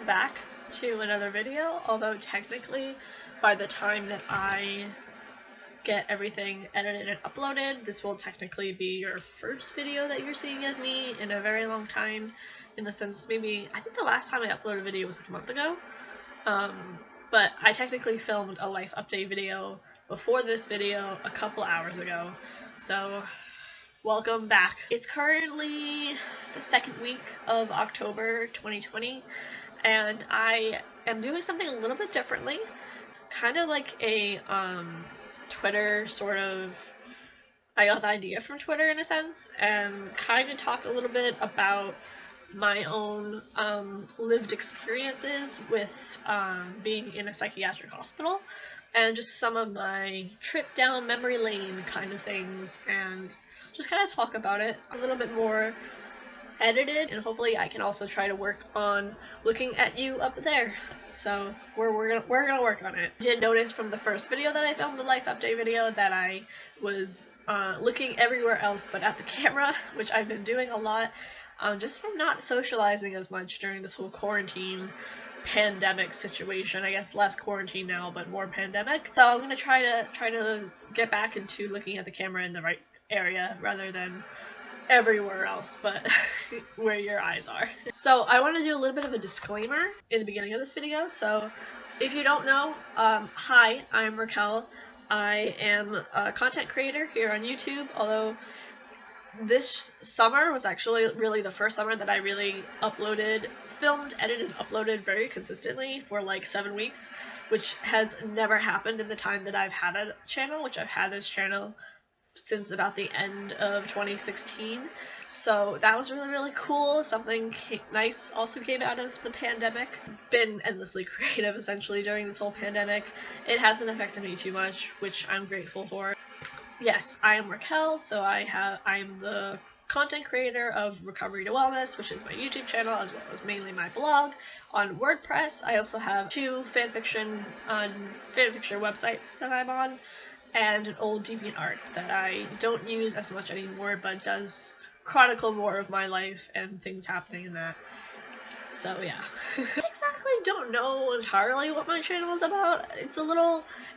back to another video, although technically by the time that I get everything edited and uploaded, this will technically be your first video that you're seeing of me in a very long time, in the sense maybe, I think the last time I uploaded a video was like a month ago, but I technically filmed a life update video before this video a couple hours ago, so welcome back. It's currently the second week of October 2020, and I am doing something a little bit differently, kind of like a Twitter sort of, I got the idea from Twitter in a sense, and kind of talk a little bit about my own lived experiences with being in a psychiatric hospital, and just some of my trip down memory lane kind of things, and just kind of talk about it a little bit more edited, and hopefully I can also try to work on looking at you up there. So we're gonna work on it. I did notice from the first video that I filmed, the life update video, that I was looking everywhere else but at the camera, which I've been doing a lot, just from not socializing as much during this whole quarantine pandemic situation. I guess less quarantine now, but more pandemic. So I'm gonna try to get back into looking at the camera in the right area rather than everywhere else but where your eyes are. So I want to do a little bit of a disclaimer in the beginning of this video. So if you don't know, hi, I'm Raquel. I am a content creator here on YouTube, although this summer was actually really the first summer that I really filmed, edited, uploaded very consistently for like 7 weeks, which has never happened in the time that I've had a channel, which I've had this channel since about the end of 2016. So that was really cool. Something nice also came out of the pandemic. Been endlessly creative essentially during this whole pandemic. It hasn't affected me too much, which I'm grateful for. Yes, I am Raquel, so I'm the content creator of Recovery to Wellness, which is my YouTube channel, as well as mainly my blog on WordPress. I also have 2 fanfiction websites that I'm on, and an old DeviantArt that I don't use as much anymore, but does chronicle more of my life and things happening in that. So yeah. I exactly don't know entirely what my channel is about.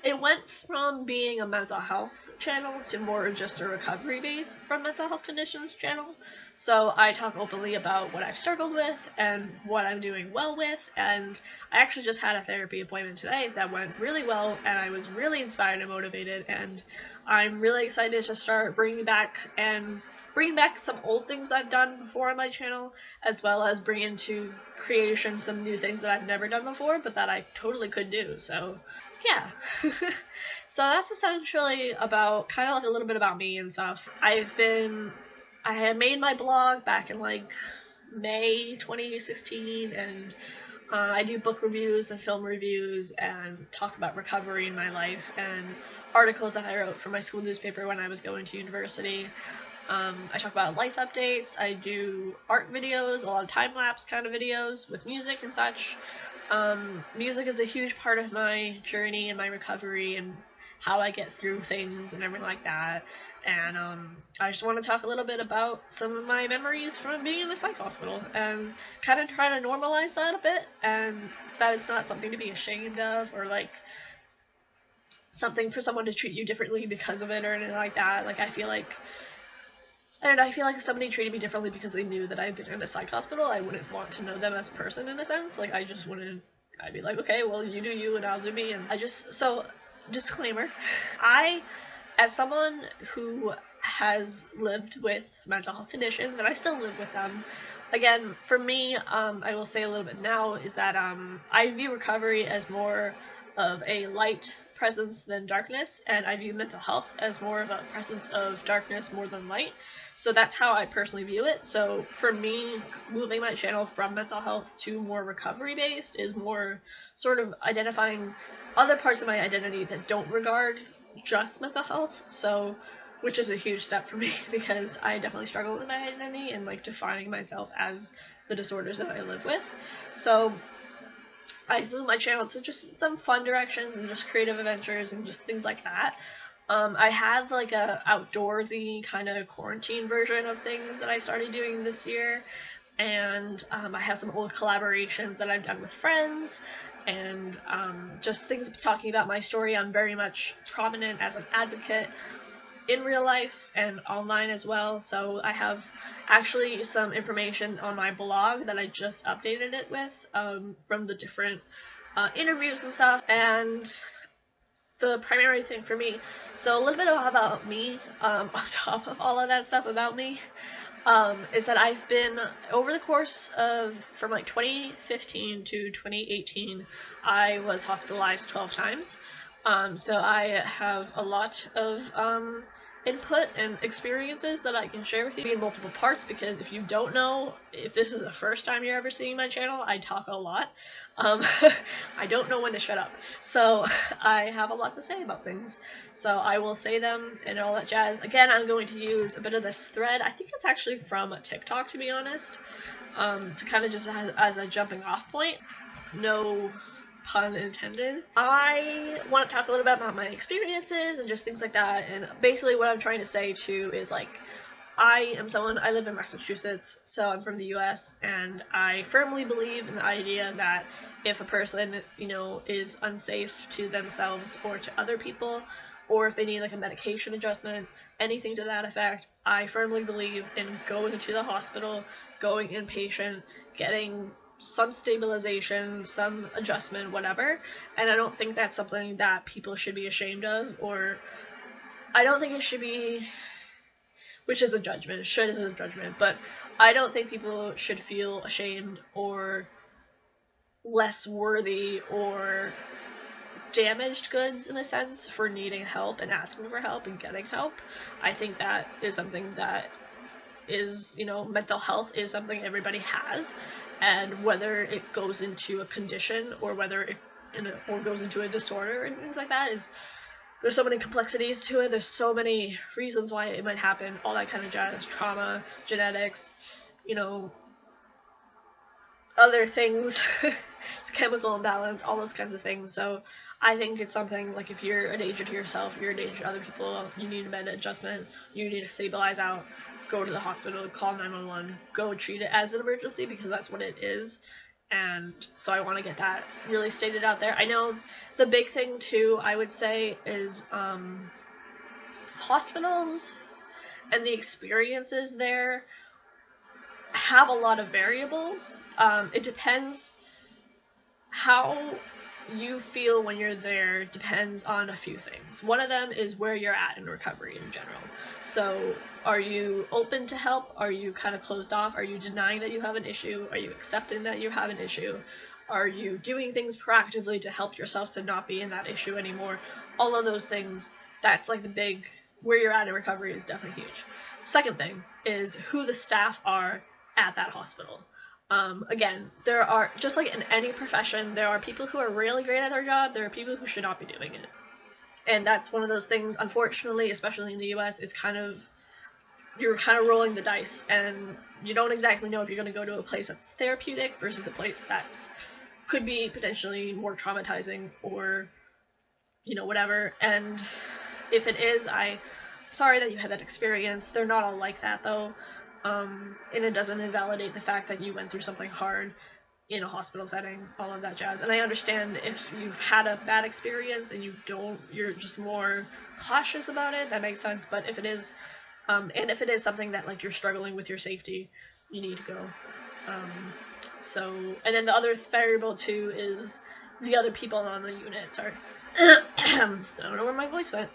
It went from being a mental health channel to more just a recovery based from mental health conditions channel. So I talk openly about what I've struggled with and what I'm doing well with, and I actually just had a therapy appointment today that went really well, and I was really inspired and motivated, and I'm really excited to start bringing back some old things I've done before on my channel, as well as bring into creation some new things that I've never done before, but that I totally could do. So yeah. So that's essentially about, kind of like a little bit about me and stuff. I had made my blog back in like May 2016, and I do book reviews and film reviews and talk about recovery in my life and articles that I wrote for my school newspaper when I was going to university. I talk about life updates, I do art videos, a lot of time-lapse kind of videos with music and such. Music is a huge part of my journey and my recovery and how I get through things and everything like that. And I just want to talk a little bit about some of my memories from being in the psych hospital and kind of try to normalize that a bit, and that it's not something to be ashamed of or like something for someone to treat you differently because of it or anything like that. Like I feel like if somebody treated me differently because they knew that I'd been in a psych hospital, I wouldn't want to know them as a person in a sense. Like I'd be like, okay, well you do you and I'll do me. And so disclaimer, as someone who has lived with mental health conditions, and I still live with them, again, for me, I will say a little bit now, is that I view recovery as more of a light presence than darkness, and I view mental health as more of a presence of darkness more than light. So that's how I personally view it. So for me, moving my channel from mental health to more recovery based is more sort of identifying other parts of my identity that don't regard just mental health, so which is a huge step for me because I definitely struggle with my identity and like defining myself as the disorders that I live with. So I moved my channel to just some fun directions and just creative adventures and just things like that. I have like a outdoorsy kind of quarantine version of things that I started doing this year, and I have some old collaborations that I've done with friends, and just things talking about my story. I'm very much prominent as an advocate in real life and online as well, so I have actually some information on my blog that I just updated it with from the different interviews and stuff. And the primary thing for me, so a little bit about me, on top of all of that stuff about me, is that I've been, over the course of, from like 2015 to 2018, I was hospitalized 12 times. So I have a lot of input and experiences that I can share with you in multiple parts, because if you don't know, if this is the first time you're ever seeing my channel, I talk a lot. I don't know when to shut up, so I have a lot to say about things, so I will say them and all that jazz. Again, I'm going to use a bit of this thread. I think it's actually from TikTok, to be honest, to kind of just as a jumping off point. No pun intended. I want to talk a little bit about my experiences and just things like that, and basically what I'm trying to say too is, like, I live in Massachusetts, so I'm from the US, and I firmly believe in the idea that if a person, you know, is unsafe to themselves or to other people, or if they need like a medication adjustment, anything to that effect, I firmly believe in going to the hospital, going inpatient, getting some stabilization, some adjustment, whatever. And I don't think that's something that people should be ashamed of, or I don't think it should be, which is a judgment, should is a judgment, but I don't think people should feel ashamed or less worthy or damaged goods, in a sense, for needing help and asking for help and getting help. I think that is something that is, you know, mental health is something everybody has, and whether it goes into a condition or whether it or goes into a disorder and things like that, is, there's so many complexities to it, there's so many reasons why it might happen, all that kind of jazz, trauma, genetics, you know, other things, chemical imbalance, all those kinds of things. So I think it's something, like, if you're a danger to yourself, you're a danger to other people, you need a med adjustment, you need to stabilize out, go to the hospital, call 911, go treat it as an emergency, because that's what it is. And so I want to get that really stated out there. I know the big thing too, I would say, is hospitals and the experiences there have a lot of variables. It depends how you feel when you're there, depends on a few things. One of them is where you're at in recovery in general. So are you open to help? Are you kind of closed off? Are you denying that you have an issue? Are you accepting that you have an issue? Are you doing things proactively to help yourself to not be in that issue anymore? All of those things, that's like the big, where you're at in recovery is definitely huge. Second thing is who the staff are at that hospital. Again, there are, just like in any profession, there are people who are really great at their job, there are people who should not be doing it. And that's one of those things, unfortunately, especially in the US, it's kind of, you're kind of rolling the dice, and you don't exactly know if you're going to go to a place that's therapeutic versus a place that's, could be potentially more traumatizing, or, you know, whatever. And if it is, I'm sorry that you had that experience. They're not all like that, though. And it doesn't invalidate the fact that you went through something hard in a hospital setting, all of that jazz. And I understand if you've had a bad experience and you're just more cautious about it, that makes sense. But if it is, and if it is something that, like, you're struggling with your safety, you need to go. So, and then the other variable too is the other people on the unit. Sorry. I don't know where my voice went.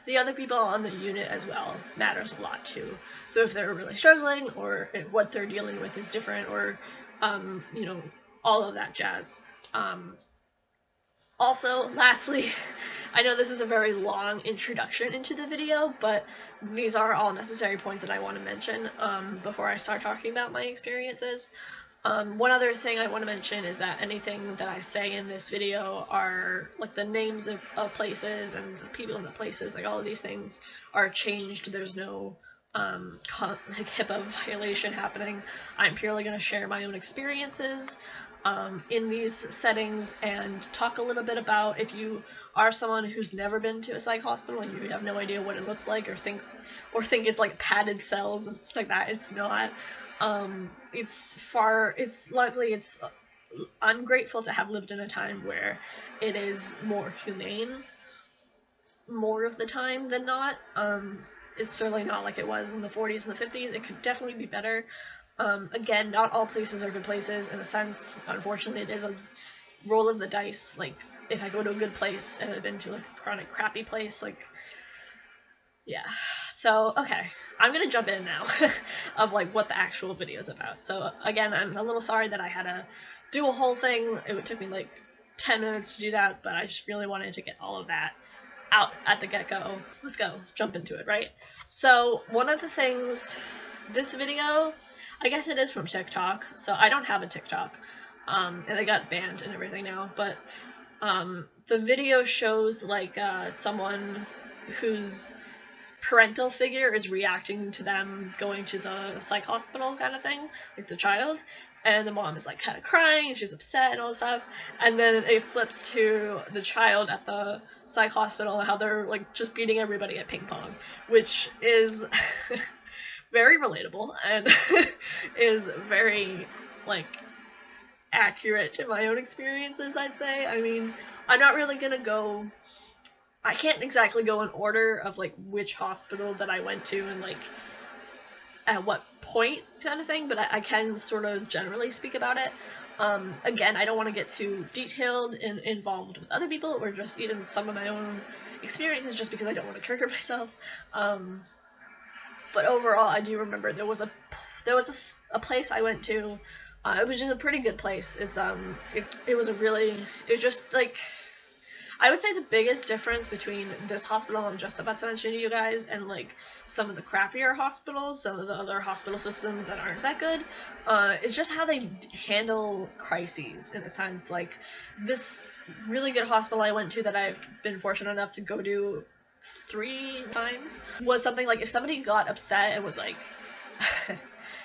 The other people on the unit as well matters a lot too. So if they're really struggling, or if what they're dealing with is different, or, you know, all of that jazz. Also, lastly, I know this is a very long introduction into the video, but these are all necessary points that I want to mention before I start talking about my experiences. One other thing I want to mention is that anything that I say in this video are, like, the names of places and the people in the places, like, all of these things are changed. There's no like HIPAA violation happening. I'm purely going to share my own experiences in these settings and talk a little bit about, if you are someone who's never been to a psych hospital and you have no idea what it looks like, or think it's like padded cells and stuff like that. It's not. I'm grateful to have lived in a time where it is more humane more of the time than not. It's certainly not like it was in the 40s and the 50s. It could definitely be better. Again, not all places are good places. In a sense, unfortunately, it is a roll of the dice. Like, if I go to a good place and I've been to like a chronic crappy place, like, yeah. So, okay, I'm gonna jump in now of like what the actual video is about. So again, I'm a little sorry that I had to do a whole thing. It took me like 10 minutes to do that, but I just really wanted to get all of that out at the get-go. Let's go, jump into it, right? So one of the things, this video, I guess it is from TikTok, so I don't have a TikTok, and they got banned and everything now, but the video shows like someone whose parental figure is reacting to them going to the psych hospital kind of thing, like the child, and the mom is like kind of crying and she's upset and all this stuff, and then it flips to the child at the psych hospital and how they're like just beating everybody at ping pong, which is very relatable and is very like accurate to my own experiences, I'd say. I mean, I'm not really gonna go, I can't exactly go in order of like which hospital that I went to and like at what point kind of thing, but I can sort of generally speak about it. Again, I don't want to get too detailed and involved with other people or just even some of my own experiences, just because I don't want to trigger myself. But overall, I do remember there was a place I went to. It was just a pretty good place. It was just like, I would say the biggest difference between this hospital I'm just about to mention to you guys and like some of the crappier hospitals, some of the other hospital systems that aren't that good, is just how they handle crises, in a sense. Like, this really good hospital I went to that I've been fortunate enough to go to 3 times was something like, if somebody got upset and was like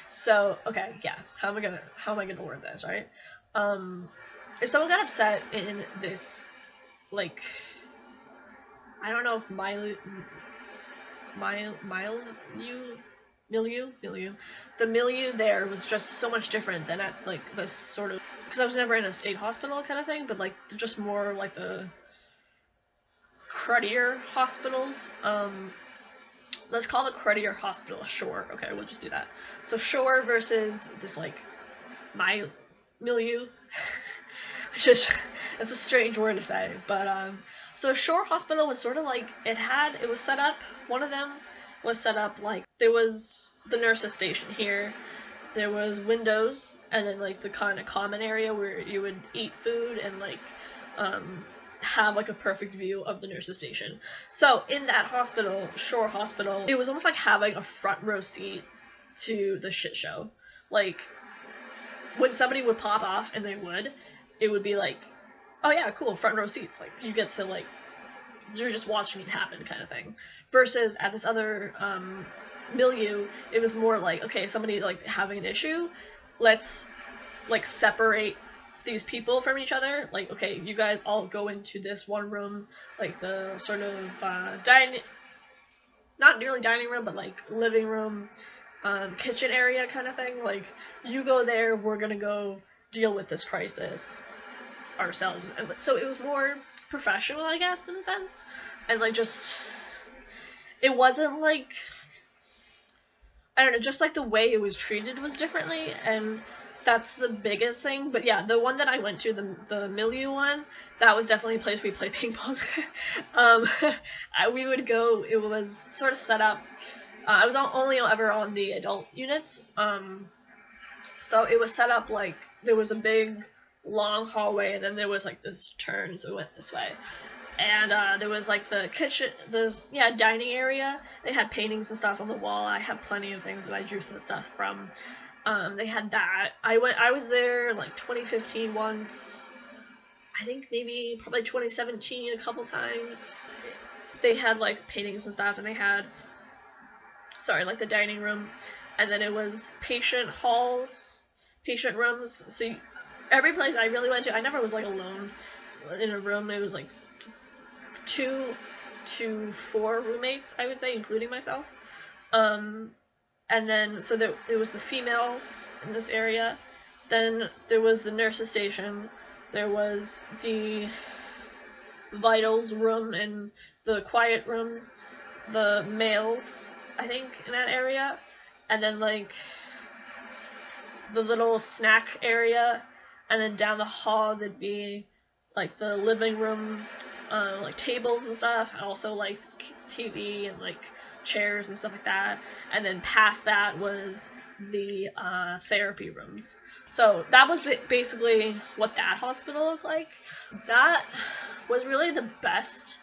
so okay, yeah, how am I gonna word this, right? If someone got upset in this, like, I don't know if milieu, the milieu there was just so much different than at like this sort of, because I was never in a state hospital kind of thing, but like just more like the cruddier hospitals. Let's call the cruddier hospital Shore. Okay, we'll just do that. So Shore versus this like milieu. Just, it's a strange word to say, but so Shore Hospital was sort of like, it was set up, one of them was set up like, there was the nurse's station here, there was windows, and then like the kind of common area where you would eat food and like have like a perfect view of the nurse's station. So in that hospital, Shore Hospital, it was almost like having a front row seat to the shit show. Like, when somebody would pop off, and they would, it would be like, oh yeah, cool, front row seats. Like, you get to like, you're just watching it happen kind of thing. Versus at this other milieu, it was more like, okay, somebody like having an issue, let's like separate these people from each other. Like, okay, you guys all go into this one room, like the sort of not nearly dining room, but like living room, kitchen area kind of thing. Like, you go there, we're gonna go deal with this crisis ourselves. And so it was more professional, I guess, in a sense, and like, just, it wasn't like, I don't know, just like the way it was treated was differently, and that's the biggest thing. But yeah, the one that I went to, the milieu one, that was definitely a place we play ping pong. We would go, it was sort of set up, I was only ever on the adult units, so it was set up like, there was a big long hallway, and then there was like this turn, so we went this way, and there was like the kitchen, dining area. They had paintings and stuff on the wall. I have plenty of things that I drew stuff from. They had that. I was there like 2015 once, I think probably 2017 a couple times. They had like paintings and stuff, and they had like the dining room, and then it was patient hall, patient rooms. So every place I really went to, I never was like alone in a room. It was like 2 to 4 roommates, I would say, including myself. And then so it was the females in this area. Then there was the nurses station. There was the vitals room and the quiet room. The males, I think, in that area, and then like the little snack area, and then down the hall there'd be like the living room, like tables and stuff, and also like TV and like chairs and stuff like that, and then past that was the therapy rooms. So that was basically what that hospital looked like. That was really the best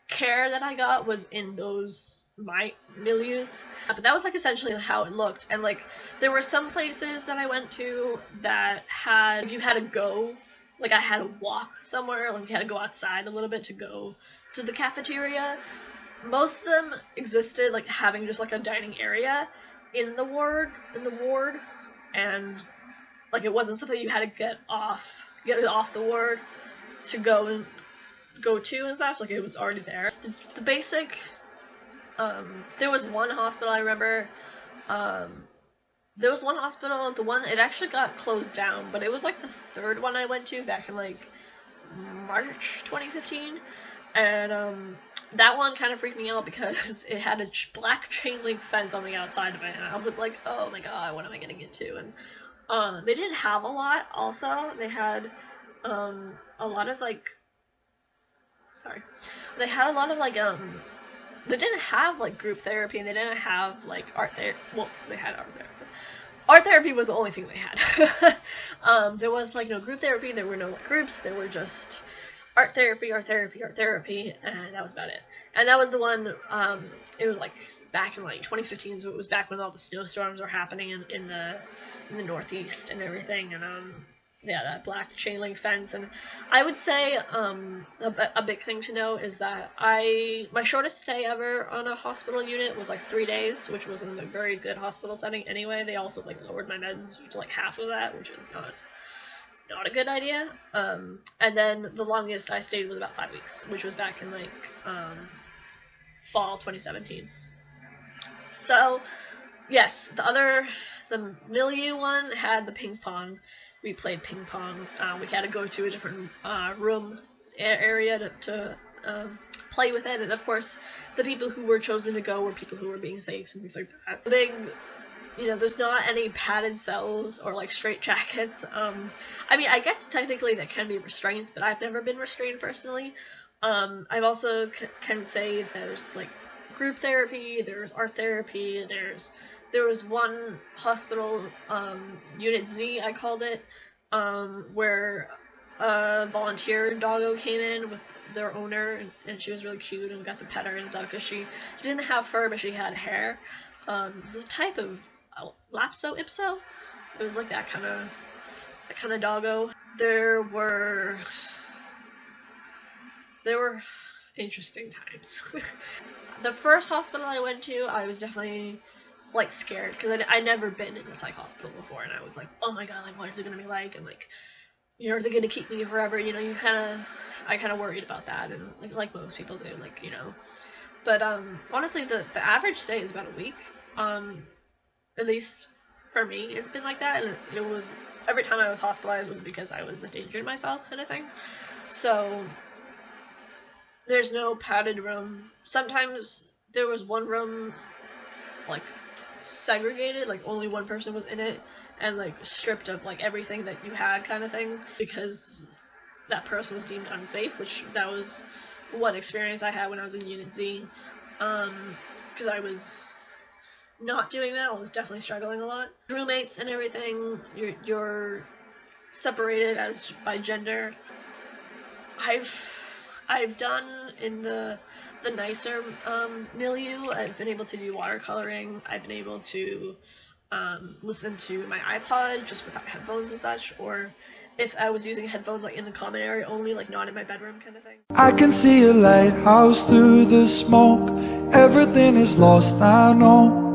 care that I got, was in those my milieus, but that was like essentially how it looked. And like there were some places that I went to that had, you had to go, like I had to walk somewhere, like you had to go outside a little bit to go to the cafeteria. Most of them existed like having just like a dining area in the ward, and like it wasn't something you had to get it off the ward to go to and stuff. Like it was already there. The basic, there was one hospital I remember, there was one hospital, it actually got closed down, but it was like the third one I went to back in like March 2015, and that one kind of freaked me out because it had a black chain link fence on the outside of it, and I was like, oh my god, what am I getting into? And they didn't have a lot. Also, they had a lot of like, they had a lot of like they didn't have like group therapy, and they didn't have like art therapy. Well, they had art therapy. Art therapy was the only thing they had. There was like no group therapy. There were no like groups. There were just art therapy, and that was about it. And that was the one. It was like back in like 2015, so it was back when all the snowstorms were happening in the Northeast and everything. And yeah, that black chain link fence. And I would say a big thing to know is that my shortest stay ever on a hospital unit was like 3 days, which was in a very good hospital setting anyway. They also like lowered my meds to like half of that, which is not a good idea. And then the longest I stayed was about 5 weeks, which was back in like fall 2017. So yes, the milieu one had the ping pong. We played ping pong. We had to go to a different room area to play with it, and of course, the people who were chosen to go were people who were being safe and things like that. The big, there's not any padded cells or like straight jackets. I mean, I guess technically that can be restraints, but I've never been restrained personally. I've also can say there's like group therapy, there's art therapy, there was one hospital, Unit Z, I called it, where a volunteer doggo came in with their owner, and she was really cute, and we got to pet her and stuff, because she didn't have fur, but she had hair. It was a type of Lapso Ipso. It was like that kind of doggo. There were interesting times. The first hospital I went to, I was definitely like scared, because I'd never been in a psych hospital before, and I was like, oh my god, like what is it gonna be like, and like, are they gonna keep me forever? I kind of worried about that, and like most people do, but honestly, the average stay is about a week. At least for me, it's been like that, and it was every time I was hospitalized was because I was endangering myself, kind of thing. So there's no padded room. Sometimes there was one room like segregated, like only one person was in it, and like stripped of like everything that you had, kind of thing, because that person was deemed unsafe, which that was one experience I had when I was in Unit Z, because I was not doing that. I was definitely struggling a lot. Roommates and everything, you're separated by gender. I've done in the nicer milieu. I've been able to do watercoloring. I've been able to listen to my iPod just without headphones and such, or if I was using headphones like in the common area only, like not in my bedroom, kind of thing. I can see a lighthouse through the smoke. Everything is lost, I know.